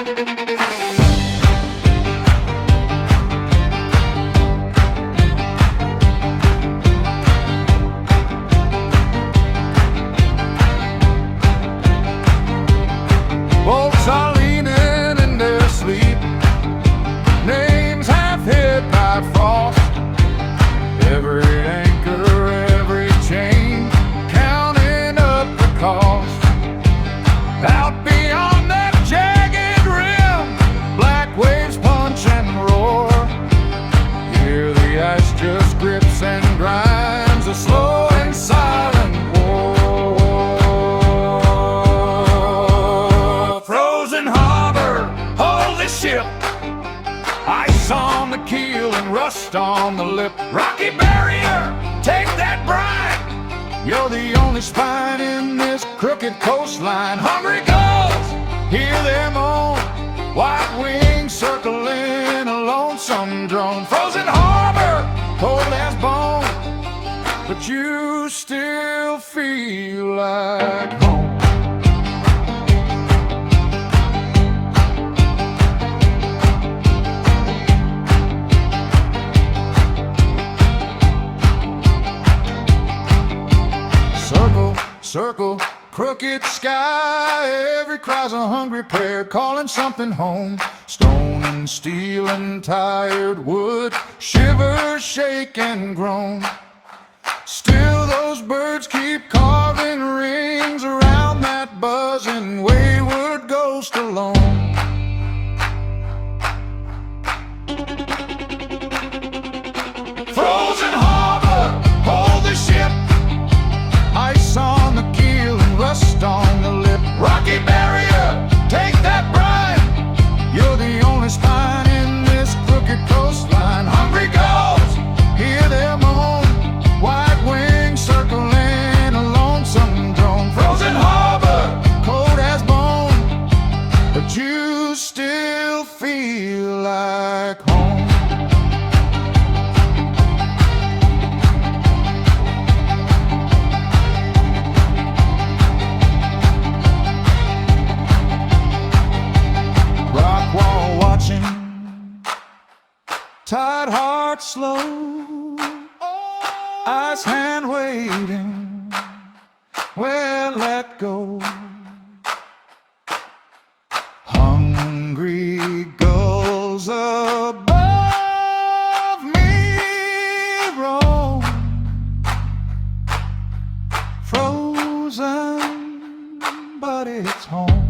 Boats are leaning in their sleep, names half hid by frost. Every anchor, every chain, counting up the cost. Out beyond that jagged rim, black waves punch and roar. Here the ice just grips and grinds, a slow and silent war. Frozen harbor, hold the ship. Ice on the keel and rust on the lip. Rocky barrier, take that brine. You're the only spine in this crooked coastline. Hungry gulls, hear them moan. White wings circling a lonesome drone. Frozen harbor, cold as bone, but you still feel like home. Circle, circle, crooked sky. Every cry's a hungry prayer, calling something home. Stone and steel and tired wood, shiver, shake and groan. Still those birds keep carving rings around that buzzing wayward ghost alone. Frozen harbor, hold the ship. Ice on the keel and rust on the lip. Rocky barrier, take that brine. You're the only spine in this crooked coastline. Hungry gulls, hear them moan. White wings circling a lonesome drone. Frozen harbor, cold as bone, but you still feel like home. Tide heart slow, ice hand waiting, well let go. Hungry gulls above me roam, frozen but it's home.